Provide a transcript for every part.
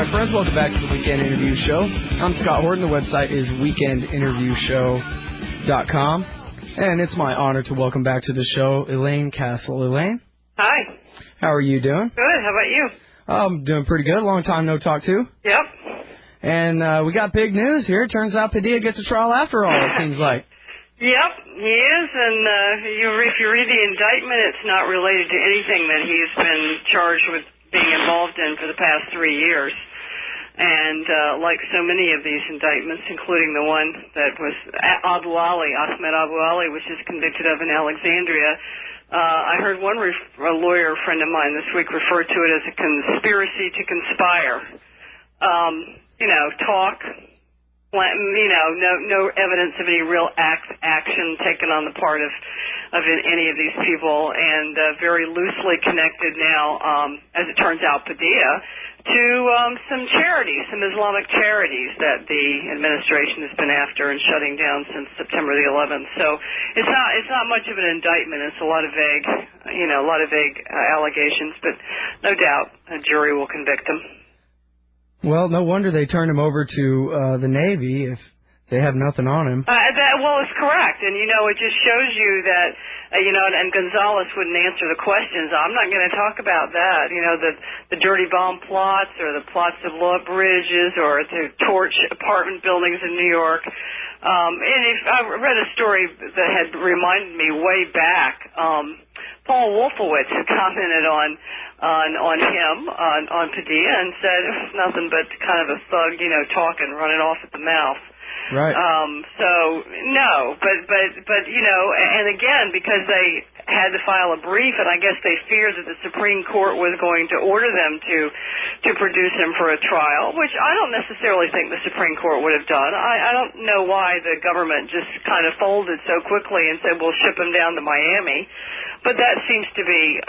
my friends, welcome back to the Weekend Interview Show. I'm Scott Horton. The website is weekendinterviewshow.com. And it's my honor to welcome back to the show Elaine Cassel. Elaine? Hi. How are you doing? Good. How about you? I'm doing pretty good. Long time no talk to. Yep. And we got big news here. Turns out Padilla gets a trial after all, it seems like. Yep, he is. And if you read the indictment, it's not related to anything that he's been charged with being involved in for the past 3 years. And like so many of these indictments, including the one that was Ahmed Abu Ali, which is convicted of in Alexandria, I heard one a lawyer friend of mine this week refer to it as a conspiracy to conspire. Talk, no evidence of any real action taken on the part of any of these people, and very loosely connected now, as it turns out, Padilla, to some charities, some Islamic charities that the administration has been after and shutting down since September the 11th. So it's not much of an indictment. It's a lot of vague allegations, but no doubt a jury will convict him. Well, no wonder they turned him over to the Navy if they have nothing on him. Well, it's correct. And, it just shows you that, and Gonzalez wouldn't answer the questions. I'm not going to talk about that. The dirty bomb plots or the plots to blow up bridges or to torch apartment buildings in New York. And I read a story that had reminded me way back. Paul Wolfowitz commented on Padilla and said it was nothing but kind of a thug, talking, running off at the mouth. Right. So no, but and again, because they had to file a brief, and I guess they feared that the Supreme Court was going to order them to produce him for a trial, which I don't necessarily think the Supreme Court would have done. I don't know why the government just kind of folded so quickly and said we'll ship him down to Miami, but that seems to be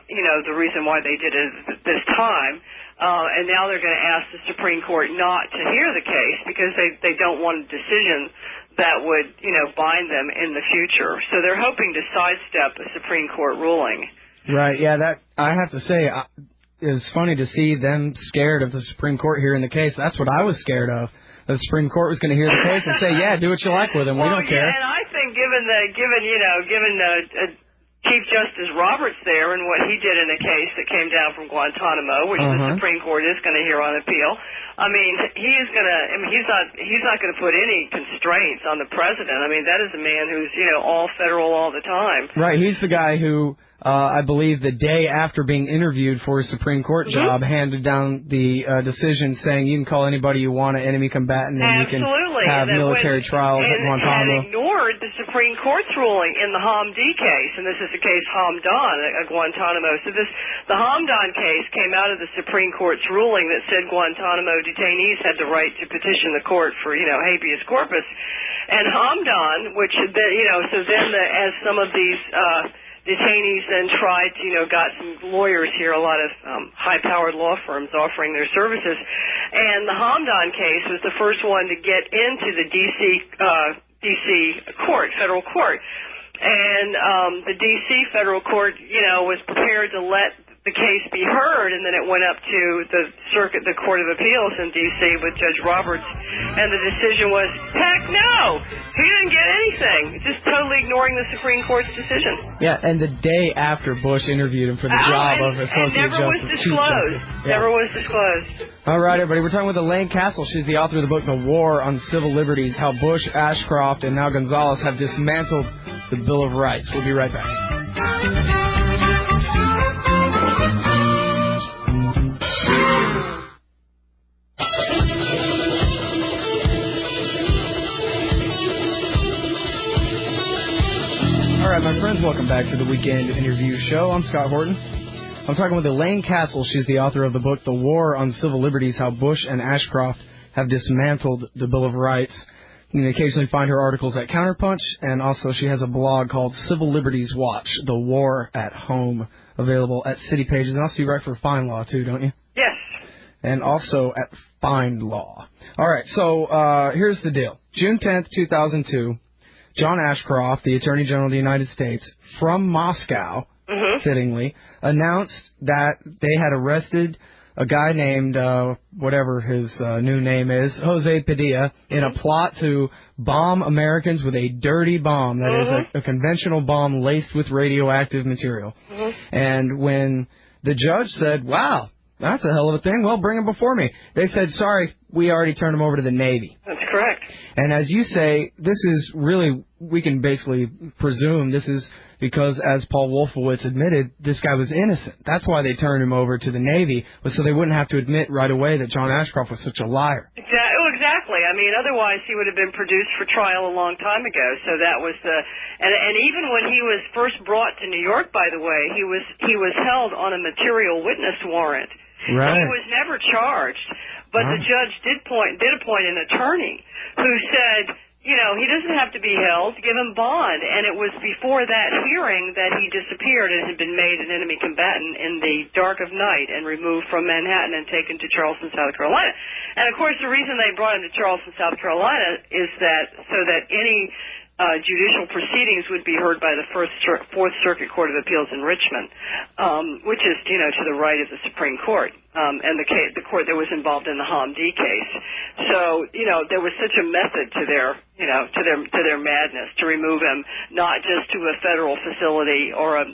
the reason why they did it this time. And now they're going to ask the Supreme Court not to hear the case because they don't want a decision that would, bind them in the future. So they're hoping to sidestep a Supreme Court ruling. Right, yeah, that I have to say, it's funny to see them scared of the Supreme Court hearing the case. That's what I was scared of. The Supreme Court was going to hear the case and say, yeah, do what you like with him. We don't care. And I think given Chief Justice Roberts there and what he did in a case that came down from Guantanamo, which the Supreme Court is going to hear on appeal. I mean, he's not going to put any constraints on the president. I mean, that is a man who's, all federal all the time. Right. He's the guy who, I believe the day after being interviewed for his Supreme Court job, handed down the decision saying you can call anybody you want an enemy combatant and you can have military trials at Guantanamo. And ignored the Supreme Court's ruling in the Hamdi case, and this is the case Hamdan at Guantanamo. So the Hamdan case came out of the Supreme Court's ruling that said Guantanamo detainees had the right to petition the court for, habeas corpus. And Hamdan, which, as some of these detainees then tried to, got some lawyers here, a lot of high-powered law firms offering their services. And the Hamdan case was the first one to get into the D.C. court, federal court. And the D.C. federal court, was prepared to let the case be heard, and then it went up to the Court of Appeals in D.C. with Judge Roberts, and the decision was, heck no, he didn't get anything, just totally ignoring the Supreme Court's decision. Yeah, and the day after Bush interviewed him for the job of Associate Justice. Never was disclosed. All right, everybody, we're talking with Elaine Cassel. She's the author of the book, The War on Civil Liberties, How Bush, Ashcroft, and now Gonzalez have dismantled the Bill of Rights. We'll be right back. All right, my friends, welcome back to the Weekend Interview Show. I'm Scott Horton. I'm talking with Elaine Cassel. She's the author of the book, The War on Civil Liberties, How Bush and Ashcroft Have Dismantled the Bill of Rights. You can occasionally find her articles at Counterpunch, and also she has a blog called Civil Liberties Watch, The War at Home, available at City Pages. And also you write for Fine Law, too, don't you? Yes. And also at Find Law. All right, so here's the deal. June 10th, 2002, John Ashcroft, the Attorney General of the United States, from Moscow, fittingly, announced that they had arrested a guy named, whatever his new name is, Jose Padilla, in a plot to bomb Americans with a dirty bomb that is a conventional bomb laced with radioactive material. And when the judge said, wow, that's a hell of a thing, well, bring him before me, they said, sorry, we already turned him over to the Navy. That's correct. And as you say, this is really, we can basically presume this is because, as Paul Wolfowitz admitted, this guy was innocent. That's why they turned him over to the Navy, was so they wouldn't have to admit right away that John Ashcroft was such a liar. Exactly. I mean, otherwise he would have been produced for trial a long time ago. So that was the, and even when he was first brought to New York, by the way, he was held on a material witness warrant. Right. He was never charged, but the judge did appoint an attorney who said, you know, he doesn't have to be held, give him bond. And it was before that hearing that he disappeared and had been made an enemy combatant in the dark of night and removed from Manhattan and taken to Charleston, South Carolina. And, of course, the reason they brought him to Charleston, South Carolina is that so that any judicial proceedings would be heard by the Fourth Circuit Court of Appeals in Richmond, which is, you know, to the right of the Supreme Court, and the court that was involved in the Hamdi case. So, you know, there was such a method to their, you know, to their madness to remove him, not just to a federal facility or a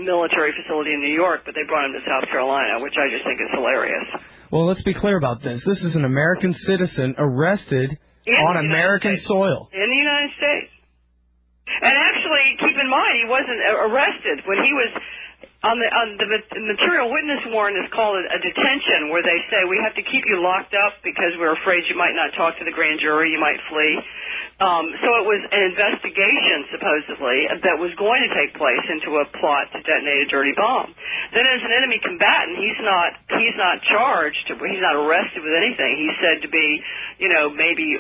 military facility in New York, but they brought him to South Carolina, which I just think is hilarious. Well, let's be clear about this. This is an American citizen arrested on American soil. In the United States. And actually, keep in mind, he wasn't arrested. When he was on the material witness warrant is called a detention, where they say, we have to keep you locked up because we're afraid you might not talk to the grand jury, you might flee. So it was an investigation, supposedly, that was going to take place into a plot to detonate a dirty bomb. Then as an enemy combatant, he's not charged, he's not arrested with anything. He's said to be, you know, maybe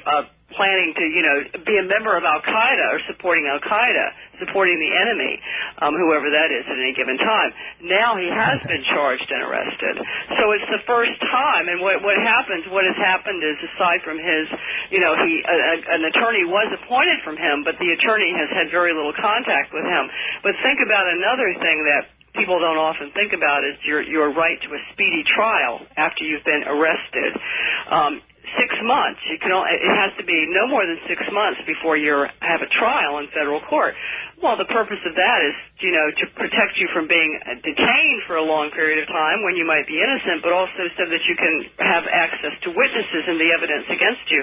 planning to, you know, be a member of Al-Qaeda or supporting Al-Qaeda, supporting the enemy, whoever that is at any given time. Now he has been charged and arrested. So it's the first time, and what has happened is, aside from his, you know, an attorney was appointed from him, but the attorney has had very little contact with him. But think about another thing that people don't often think about is your right to a speedy trial after you've been arrested. 6 months. It has to be no more than 6 months before you have a trial in federal court. Well, the purpose of that is, you know, to protect you from being detained for a long period of time when you might be innocent, but also so that you can have access to witnesses and the evidence against you.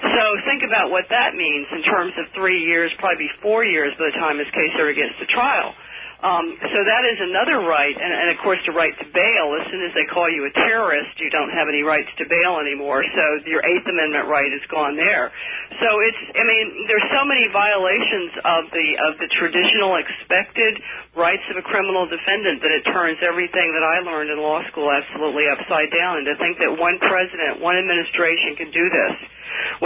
So think about what that means in terms of 3 years, probably 4 years by the time this case ever gets to trial. So that is another right, and of course the right to bail. As soon as they call you a terrorist, you don't have any rights to bail anymore, so your Eighth Amendment right is gone there. So there's so many violations of the traditional expected rights of a criminal defendant that it turns everything that I learned in law school absolutely upside down. And to think that one president, one administration can do this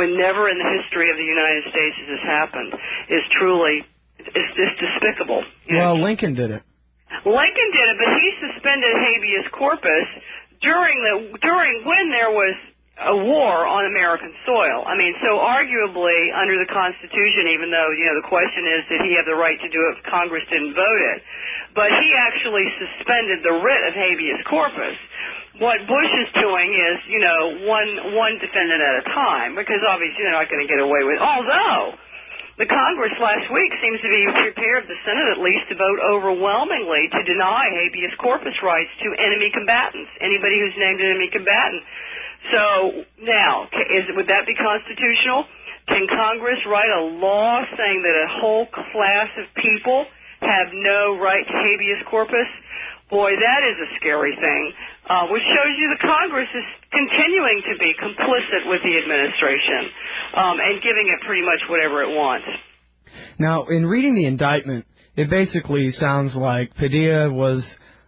when never in the history of the United States has this happened is truly... It's just despicable. Well, Lincoln did it. Lincoln did it, but he suspended habeas corpus during when there was a war on American soil. I mean, so arguably under the Constitution, even though, you know, the question is, did he have the right to do it if Congress didn't vote it? But he actually suspended the writ of habeas corpus. What Bush is doing is, you know, one defendant at a time, because obviously they're not going to get away with it. Although the Congress last week seems to be prepared, the Senate at least, to vote overwhelmingly to deny habeas corpus rights to enemy combatants, anybody who's named an enemy combatant. So now, would that be constitutional? Can Congress write a law saying that a whole class of people have no right to habeas corpus? Boy, that is a scary thing, which shows you the Congress is continuing to be complicit with the administration and giving it pretty much whatever it wants. Now, in reading the indictment, it basically sounds like Padilla was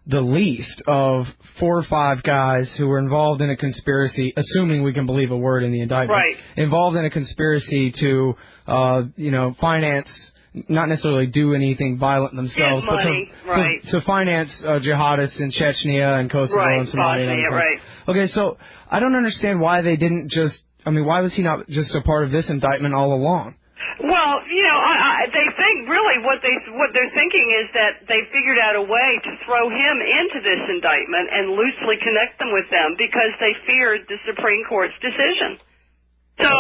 the least of 4 or 5 guys who were involved in a conspiracy, assuming we can believe a word in the indictment, right, involved in a conspiracy to, finance, not necessarily do anything violent themselves, money, but to finance jihadists in Chechnya and Kosovo and Somalia. Bosnia, right. Okay, so I don't understand why they didn't why was he not just a part of this indictment all along? Well, they think really what they're thinking is that they figured out a way to throw him into this indictment and loosely connect them with them because they feared the Supreme Court's decision. So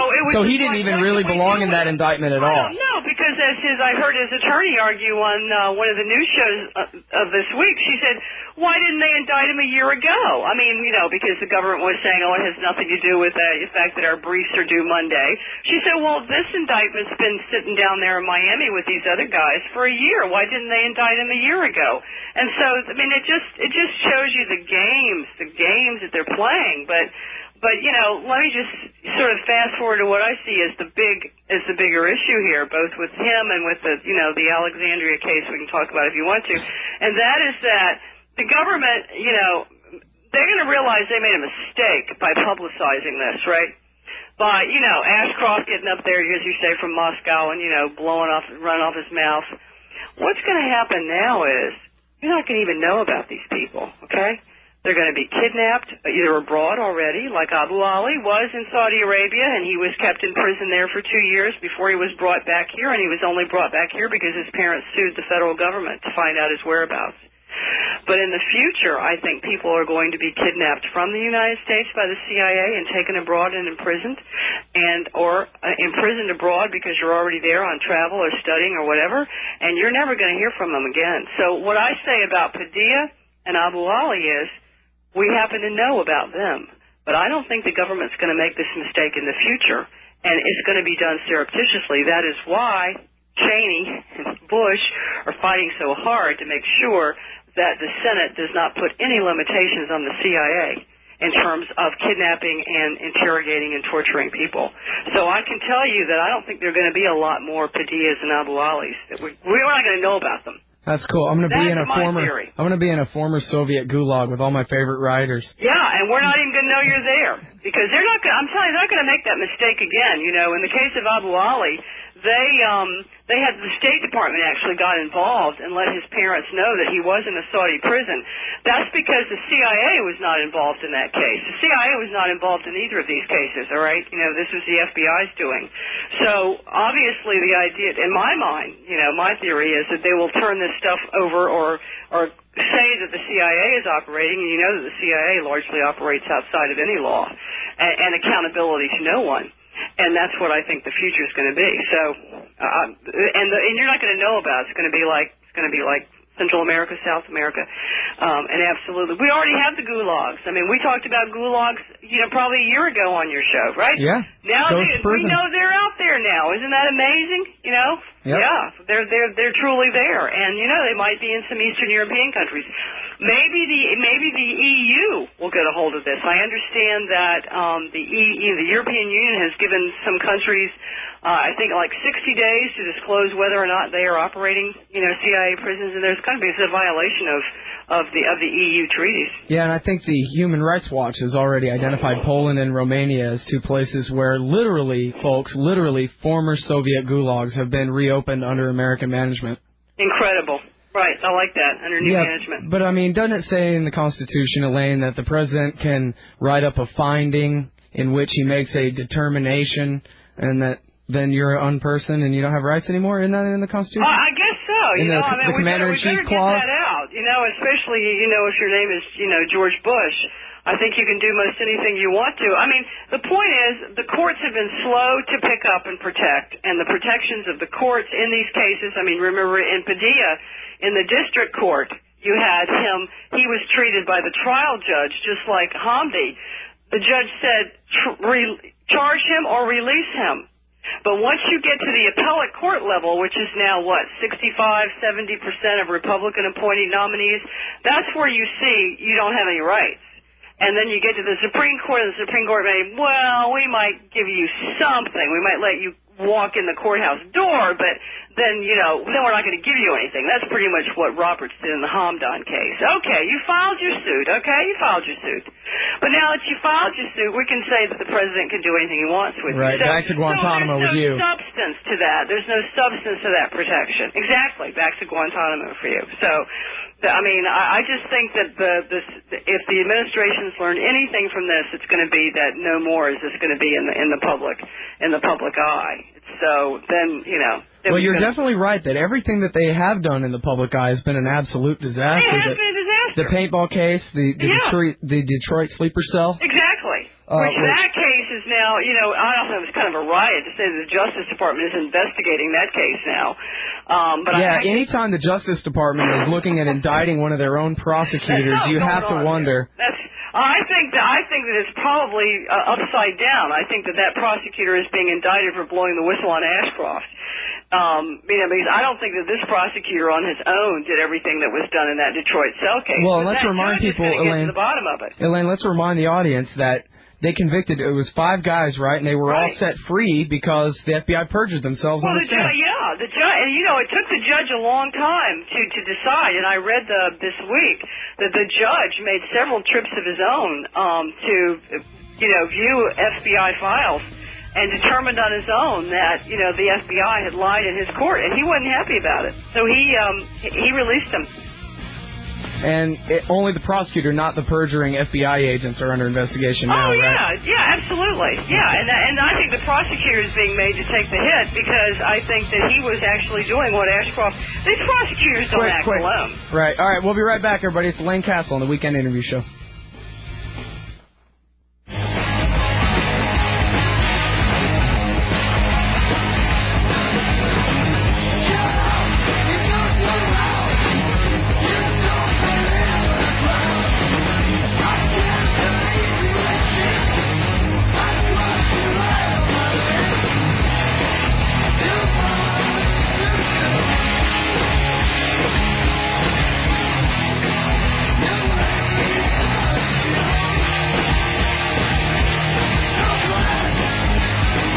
he didn't even really belong in that indictment at all. No, because I heard his attorney argue on one of the news shows of this week. She said, "Why didn't they indict him a year ago?" I mean, because the government was saying, "Oh, it has nothing to do with the fact that our briefs are due Monday." She said, "Well, this indictment's been sitting down there in Miami with these other guys for a year. Why didn't they indict him a year ago?" And so, I mean, it just shows you the games that they're playing, But let me just sort of fast forward to what I see as the bigger issue here, both with him and with the Alexandria case we can talk about if you want to. And that is that the government, they're going to realize they made a mistake by publicizing this, right? By, Ashcroft getting up there, as you say, from Moscow and, running off his mouth. What's going to happen now is you're not going to even know about these people, okay? They're going to be kidnapped, either abroad already, like Abu Ali was in Saudi Arabia, and he was kept in prison there for 2 years before he was brought back here, and he was only brought back here because his parents sued the federal government to find out his whereabouts. But in the future, I think people are going to be kidnapped from the United States by the CIA and taken abroad and imprisoned, or imprisoned abroad because you're already there on travel or studying or whatever, and you're never going to hear from them again. So what I say about Padilla and Abu Ali is, we happen to know about them, but I don't think the government's going to make this mistake in the future, and it's going to be done surreptitiously. That is why Cheney and Bush are fighting so hard to make sure that the Senate does not put any limitations on the CIA in terms of kidnapping and interrogating and torturing people. So I can tell you that I don't think there are going to be a lot more Padillas and Abu Alis. We're not going to know about them. That's cool. I'm going to be in a former Soviet Gulag with all my favorite writers. Yeah, and we're not even going to know you're there because they're not. I'm telling you, they're not going to make that mistake again. In the case of Abu Ali, they had the State Department actually got involved and let his parents know that he was in a Saudi prison. That's because the CIA was not involved in that case. The CIA was not involved in either of these cases, all right? This was the FBI's doing. So obviously the idea, in my mind, my theory is that they will turn this stuff over or say that the CIA is operating, and that the CIA largely operates outside of any law and accountability to no one. And that's what I think the future is going to be. So, and you're not going to know about it. It's going to be like Central America, South America, and absolutely, we already have the Gulags. I mean, we talked about Gulags, probably a year ago on your show, right? Yeah. Now we know they're out there now. Isn't that amazing? Yep. Yeah, they're truly there, and they might be in some Eastern European countries. Maybe the EU will get a hold of this. I understand that the European Union has given some countries, I think, like 60 days to disclose whether or not they are operating, CIA prisons, and there's going to be a violation of the EU treaties. Yeah, and I think the Human Rights Watch has already identified Poland and Romania as two places where literally former Soviet gulags have been reopened under American management. Incredible. Right, I like that, under new management. But, I mean, doesn't it say in the Constitution, Elaine, that the president can write up a finding in which he makes a determination and that then you're an unperson and you don't have rights anymore? Isn't that in the Constitution? I guess so. The Commander-in-Chief clause? Get that out, especially, if your name is, George Bush. I think you can do most anything you want to. I mean, the point is, the courts have been slow to pick up and protect, and the protections of the courts in these cases, I mean, remember in Padilla, in the district court, you had him, he was treated by the trial judge just like Hamdi. The judge said, charge him or release him. But once you get to the appellate court level, which is now, 65-70% of Republican appointed nominees, that's where you see you don't have any rights. And then you get to the Supreme Court, and the Supreme Court may, we might give you something. We might let you walk in the courthouse door, but then, then we're not going to give you anything. That's pretty much what Roberts did in the Hamdan case. Okay, you filed your suit. But now that you filed your suit, we can say that the president can do anything he wants with you. Right, so, back to Guantanamo with you. There's no substance to that. There's no substance to that protection. Exactly, back to Guantanamo for you. So I mean, I just think that if the administration's learned anything from this, it's going to be that no more is this going to be in the public eye. So then, Well, you're definitely right that everything that they have done in the public eye has been an absolute disaster. It has been a disaster. The paintball case, the Detroit sleeper cell. Exactly. Which that case is now, I don't know, it's kind of a riot to say that the Justice Department is investigating that case now. But anytime the Justice Department is looking at indicting one of their own prosecutors, you have to wonder. I think that it's probably upside down. I think that prosecutor is being indicted for blowing the whistle on Ashcroft. Because I don't think that this prosecutor on his own did everything that was done in that Detroit cell case. Well, let's remind people, Elaine, get to the bottom of it. Elaine, let's remind the audience that they convicted, it was 5 guys, right? And they were all set free because the FBI perjured themselves on the stand. The judge, and it took the judge a long time to decide. And I read this week that the judge made several trips of his own to, view FBI files, and determined on his own that, the FBI had lied in his court, and he wasn't happy about it. So he released him. And only the prosecutor, not the perjuring FBI agents, are under investigation now, right? Yeah, absolutely. Yeah, and I think the prosecutor is being made to take the hit because I think that he was actually doing what Ashcroft... These prosecutors don't act alone. Right. All right, we'll be right back, everybody. It's Elaine Cassel on the Weekend Interview Show.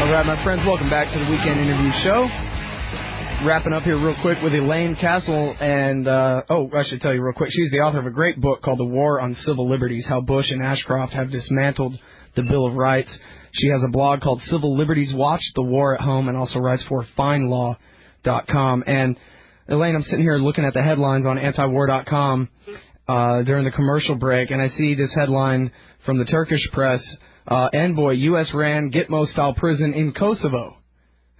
All right, my friends, welcome back to the Weekend Interview Show. Wrapping up here real quick with Elaine Cassel, and, I should tell you real quick, she's the author of a great book called The War on Civil Liberties, How Bush and Ashcroft Have Dismantled the Bill of Rights. She has a blog called Civil Liberties Watch, The War at Home, and also writes for FindLaw.com. And, Elaine, I'm sitting here looking at the headlines on antiwar.com during the commercial break, and I see this headline from the Turkish press, Envoy, U.S. ran Gitmo-style prison in Kosovo.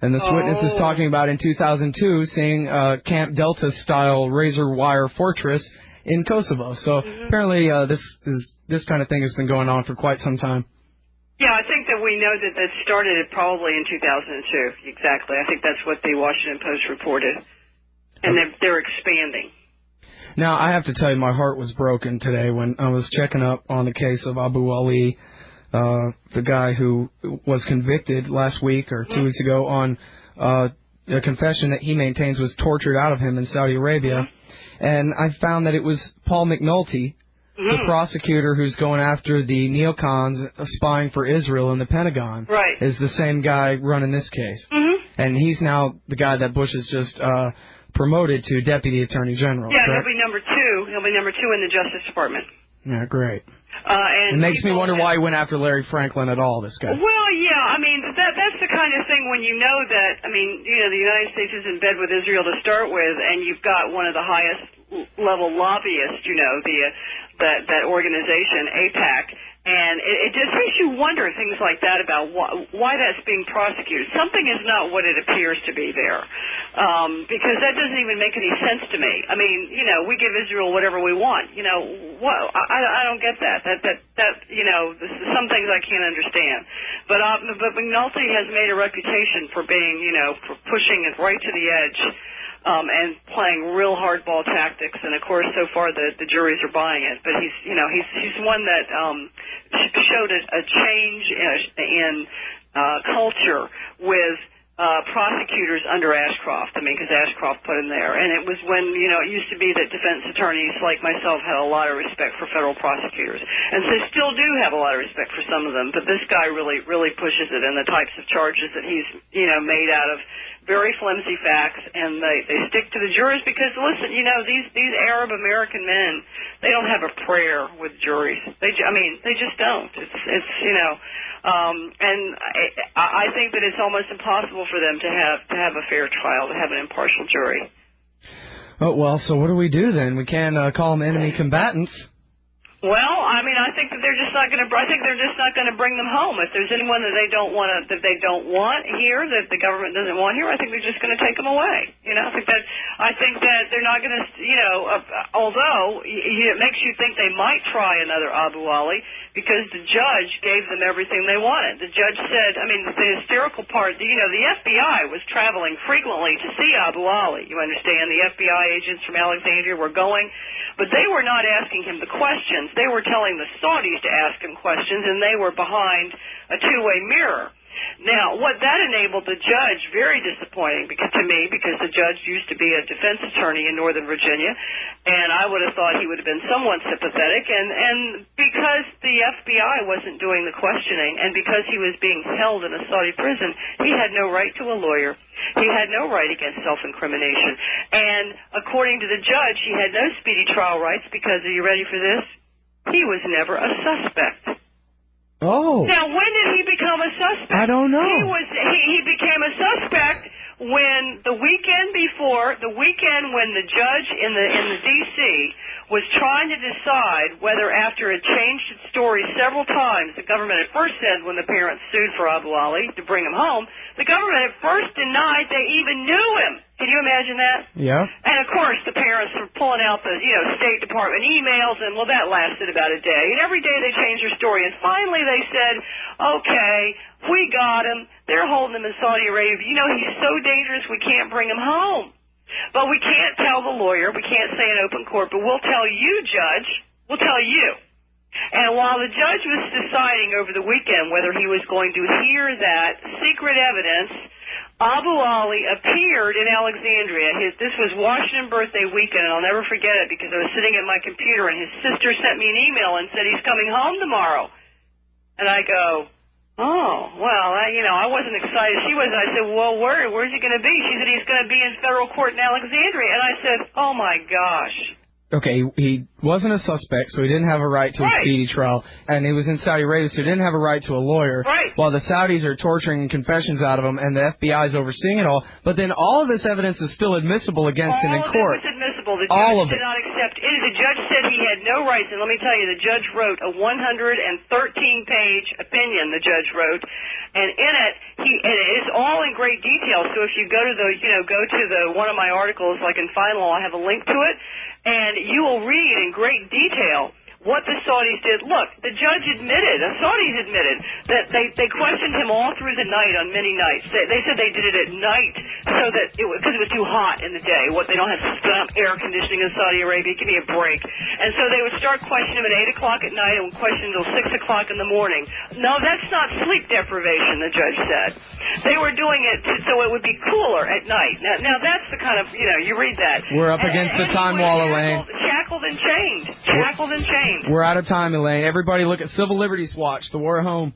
And this witness is talking about in 2002 seeing Camp Delta-style razor wire fortress in Kosovo. So apparently this kind of thing has been going on for quite some time. Yeah, I think that we know that started probably in 2002. Exactly. I think that's what the Washington Post reported. And they're expanding. Now, I have to tell you, my heart was broken today when I was checking up on the case of Abu Ali, the guy who was convicted last week or 2 weeks ago on a confession that he maintains was tortured out of him in Saudi Arabia. And I found that it was Paul McNulty, the prosecutor who's going after the neocons spying for Israel in the Pentagon, is the same guy running this case. And he's now the guy that Bush has just promoted to Deputy Attorney General. Yeah, correct? He'll be number 2. He'll be number 2 in the Justice Department. Yeah, great. And it makes me wonder why he went after Larry Franklin at all, this guy. Well, yeah, I mean, that's the kind of thing when you know that, I mean, the United States is in bed with Israel to start with, and you've got one of the highest level lobbyists, that organization, AIPAC, and it just makes you wonder things like that about why that's being prosecuted. Something is not what it appears to be there, because that doesn't even make any sense to me. I mean, we give Israel whatever we want. I don't get that. Some things I can't understand. But McNulty has made a reputation for being, for pushing it right to the edge. And playing real hardball tactics, and of course, so far the juries are buying it. But he's one that showed a change in culture with prosecutors under Ashcroft. I mean, because Ashcroft put him there, and it was when it used to be that defense attorneys like myself had a lot of respect for federal prosecutors, and so still do have a lot of respect for some of them. But this guy really pushes it, and the types of charges that he's made out of very flimsy facts, and they stick to the jurors because, listen, these Arab American men, they don't have a prayer with juries. They just don't. And I think that it's almost impossible for them to have a fair trial, to have an impartial jury. Oh, well, so what do we do then? We can't call them enemy combatants. Well, I mean, I think that they're just not going to. I think they're just not going to bring them home. If there's anyone that they don't want here, that the government doesn't want here, I think they're just going to take them away. You know, I think that they're not going to. You know, although it makes you think they might try another Abu Ali because the judge gave them everything they wanted. The judge said, I mean, the hysterical part. You know, the FBI was traveling frequently to see Abu Ali. You understand? The FBI agents from Alexandria were going, but they were not asking him the questions. They were telling the Saudis to ask him questions, and they were behind a two-way mirror. Now, what that enabled the judge, very disappointing to me, because the judge used to be a defense attorney in Northern Virginia, and I would have thought he would have been somewhat sympathetic, and because the FBI wasn't doing the questioning, and because he was being held in a Saudi prison, he had no right to a lawyer. He had no right against self-incrimination. And according to the judge, he had no speedy trial rights because, are you ready for this? He was never a suspect. Oh. Now, when did he become a suspect? I don't know. He became a suspect when the weekend when the judge in the D.C. was trying to decide whether, after it changed its story several times, the government at first said when the parents sued for Abu Ali to bring him home, the government at first denied they even knew him. Can you imagine that? Yeah. And, of course, the parents were pulling out the, State Department emails, and, well, that lasted about a day. And every day they changed their story. And finally they said, okay, we got him. They're holding him in Saudi Arabia. You know, he's so dangerous we can't bring him home. But we can't tell the lawyer. We can't say in open court. But we'll tell you, Judge. We'll tell you. And while the judge was deciding over the weekend whether he was going to hear that secret evidence, Abu Ali appeared in Alexandria. This was Washington birthday weekend, and I'll never forget it because I was sitting at my computer, and his sister sent me an email and said he's coming home tomorrow. And I go, oh, well, I wasn't excited. She wasn't. I said, well, where's he going to be? She said he's going to be in federal court in Alexandria. And I said, oh, my gosh. Okay, he wasn't a suspect, so he didn't have a right to a speedy trial, and he was in Saudi Arabia, so he didn't have a right to a lawyer, while the Saudis are torturing confessions out of him, and the FBI is overseeing it all. But then all of this evidence is still admissible against him in court. All of it was admissible. The judge did not accept it. The judge said he had no rights, and let me tell you, the judge wrote a 113-page opinion, the judge wrote, and in it, and it's all in great detail. So if you go to one of my articles, like in Fine Law, I have a link to it, and you will read in great detail what the Saudis did. Look, the judge admitted, the Saudis admitted, that they questioned him all through the night on many nights. They said they did it at night so that because it was too hot in the day. They don't have air conditioning in Saudi Arabia. Give me a break. And so they would start questioning him at 8 o'clock at night and would question until 6 o'clock in the morning. No, that's not sleep deprivation, the judge said. They were doing it so it would be cooler at night. Now that's the kind of, you read that. We're up against the time wall, Elaine. Shackled and chained. Shackled and chained. We're out of time, Elaine. Everybody look at Civil Liberties Watch, the war at home.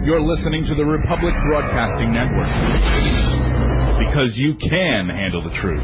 You're listening to the Republic Broadcasting Network. Because you can handle the truth.